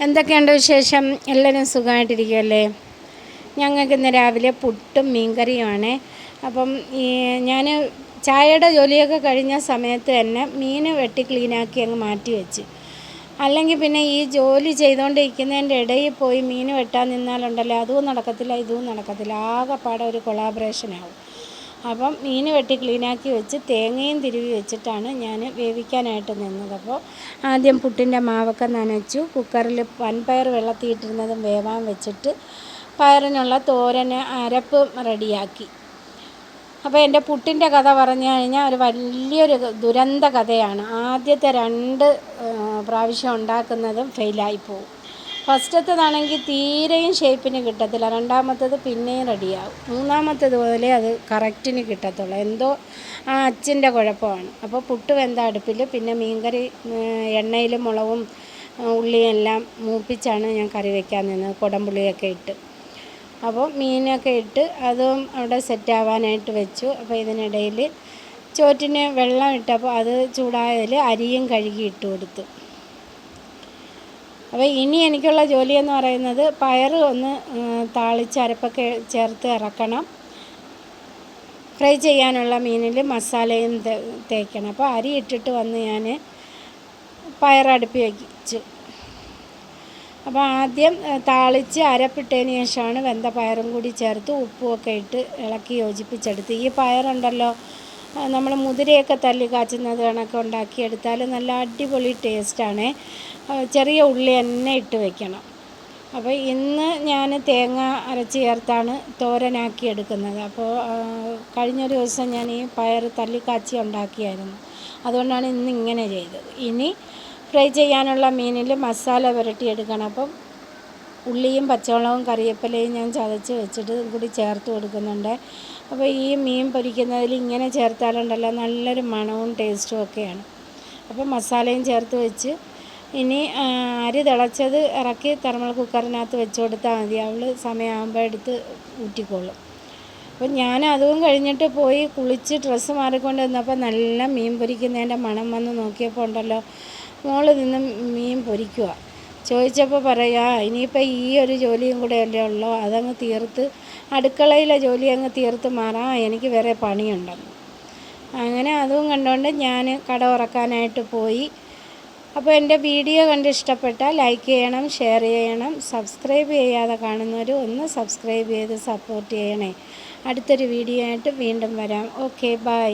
എന്തൊക്കെയുണ്ട് വിശേഷം? എല്ലാവരും സുഖമായിട്ടിരിക്കുമല്ലേ? ഞങ്ങൾക്ക് ഇന്ന് രാവിലെ പുട്ടും മീൻകറിയുമാണ്. അപ്പം ഞാൻ ചായയുടെ ജോലിയൊക്കെ കഴിഞ്ഞ സമയത്ത് തന്നെ മീൻ വെട്ടി ക്ലീനാക്കി അങ്ങ് മാറ്റി വെച്ച്. അല്ലെങ്കിൽ പിന്നെ ഈ ജോലി ചെയ്തുകൊണ്ടിരിക്കുന്നതിൻ്റെ ഇടയിൽ പോയി മീൻ വെട്ടാൻ നിന്നാലുണ്ടല്ലോ, അതും നടക്കത്തില്ല ഇതും നടക്കത്തില്ല, ആകെപ്പാടെ ഒരു കൊളാബറേഷനാവും. അപ്പം മീൻ വെട്ടി ക്ലീനാക്കി വെച്ച് തേങ്ങയും തിരുവി വെച്ചിട്ടാണ് ഞാൻ വേവിക്കാനായിട്ട് നിന്നത്. അപ്പോൾ ആദ്യം പുട്ടിൻ്റെ മാവൊക്കെ നനച്ചു കുക്കറിൽ വൻപയർ വെള്ളത്തിയിട്ടിരുന്നതും വേവാൻ വെച്ചിട്ട് പയറിനുള്ള തോരന് അരപ്പ് റെഡിയാക്കി. അപ്പോൾ എൻ്റെ പുട്ടിൻ്റെ കഥ പറഞ്ഞു കഴിഞ്ഞാൽ ഒരു വലിയൊരു ദുരന്ത കഥയാണ്. ആദ്യത്തെ 2 പ്രാവശ്യം ഉണ്ടാക്കുന്നതും ഫെയിലായിപ്പോവും. ഫസ്റ്റത്തേതാണെങ്കിൽ തീരെയും ഷേപ്പിന് കിട്ടത്തില്ല, രണ്ടാമത്തേത് പിന്നെയും റെഡിയാവും, മൂന്നാമത്തേത് പോലെ അത് കറക്റ്റിന് കിട്ടത്തുള്ളൂ. എന്തോ ആ അച്ചിൻ്റെ കുഴപ്പമാണ്. അപ്പോൾ പുട്ട് വെന്ത അടുപ്പിൽ പിന്നെ മീൻകറി എണ്ണയിലും മുളകും ഉള്ളിയും എല്ലാം മൂപ്പിച്ചാണ് ഞാൻ കറി വയ്ക്കാൻ നിന്നത്, കുടംപുളിയൊക്കെ ഇട്ട്. അപ്പോൾ മീനൊക്കെ ഇട്ട് അതും അവിടെ സെറ്റാവാനായിട്ട് വെച്ചു. അപ്പോൾ ഇതിനിടയിൽ ചോറ്റിന് വെള്ളം ഇട്ടപ്പോൾ അത് ചൂടായതിൽ അരിയും കഴുകി ഇട്ട് കൊടുത്തു. അപ്പോൾ ഇനി എനിക്കുള്ള ജോലിയെന്ന് പറയുന്നത് പയർ ഒന്ന് താളിച്ച് അരപ്പൊക്കെ ചേർത്ത് ഇറക്കണം. ഫ്രൈ ചെയ്യാനുള്ള മീനിൽ മസാലയും തേക്കണം. അപ്പോൾ അരി ഇട്ടിട്ട് വന്ന് ഞാൻ പയർ അടുപ്പി വയ്ച്ചു. അപ്പോൾ ആദ്യം താളിച്ച് അരപ്പിട്ടതിന് ശേഷമാണ് വെന്ത പയറും കൂടി ചേർത്ത് ഉപ്പുമൊക്കെ ഇട്ട് ഇളക്കി യോജിപ്പിച്ചെടുത്ത്. ഈ പയറുണ്ടല്ലോ, നമ്മൾ മുതിരയൊക്കെ തല്ലി കാച്ചുന്നത് കണക്ക് ഉണ്ടാക്കിയെടുത്താൽ നല്ല അടിപൊളി ടേസ്റ്റാണ്. ചെറിയ ഉള്ളി തന്നെ ഇട്ട് വയ്ക്കണം. അപ്പോൾ ഇന്ന് ഞാൻ തേങ്ങ അരച്ച് ചേർത്താണ് തോരനാക്കി എടുക്കുന്നത്. അപ്പോൾ കഴിഞ്ഞൊരു ദിവസം ഞാൻ ഈ പയർ തല്ലിക്കാച്ചി ഉണ്ടാക്കിയായിരുന്നു, അതുകൊണ്ടാണ് ഇന്ന് ഇങ്ങനെ ചെയ്തത്. ഇനി ഫ്രൈ ചെയ്യാനുള്ള മീനിൽ മസാല പുരട്ടിയെടുക്കണം. അപ്പം ഉള്ളിയും പച്ചമുളകും കറിവേപ്പിലയും ഞാൻ ചതച്ച് വെച്ചിട്ട് കൂടി ചേർത്ത് കൊടുക്കുന്നുണ്ട്. അപ്പോൾ ഈ മീൻ പൊരിക്കുന്നതിൽ ഇങ്ങനെ ചേർത്താലുണ്ടല്ലോ നല്ലൊരു മണവും ടേസ്റ്റും ഒക്കെയാണ്. അപ്പോൾ മസാലയും ചേർത്ത് വെച്ച് ഇനി അരി തിളച്ചത് ഇറക്കി തെർമൽ കുക്കറിനകത്ത് വെച്ച് കൊടുത്താൽ മതി, അവൾ സമയമാകുമ്പോൾ എടുത്ത് ഊറ്റിക്കോളും. അപ്പോൾ ഞാൻ അതും കഴിഞ്ഞിട്ട് പോയി കുളിച്ച് ഡ്രസ്സ് മാറിക്കൊണ്ട് നിന്നപ്പോൾ നല്ല മീൻ പൊരിക്കുന്നതിൻ്റെ മണം വന്ന് നോക്കിയപ്പോൾ ഉണ്ടല്ലോ, മോള് നിന്ന് മീൻ പൊരിക്കുക. ചോദിച്ചപ്പോൾ പറയാ, ഇനിയിപ്പോൾ ഈ ഒരു ജോലിയും കൂടെ അല്ലേ ഉള്ളൂ, അതങ്ങ് തീർത്ത് അടുക്കളയിലെ ജോലി അങ്ങ് തീർത്ത് മാറാം, എനിക്ക് വേറെ പണിയുണ്ടെന്ന്. അങ്ങനെ അതും കണ്ടുകൊണ്ട് ഞാൻ കട തുറക്കാനായിട്ട് പോയി. അപ്പോൾ എൻ്റെ വീഡിയോ കണ്ട് ഇഷ്ടപ്പെട്ടാൽ ലൈക്ക് ചെയ്യണം, ഷെയർ ചെയ്യണം, സബ്സ്ക്രൈബ് ചെയ്യാതെ കാണുന്നവർ ഒന്ന് സബ്സ്ക്രൈബ് ചെയ്ത് സപ്പോർട്ട് ചെയ്യണേ. അടുത്തൊരു വീഡിയോ ആയിട്ട് വീണ്ടും വരാം. Okay, by.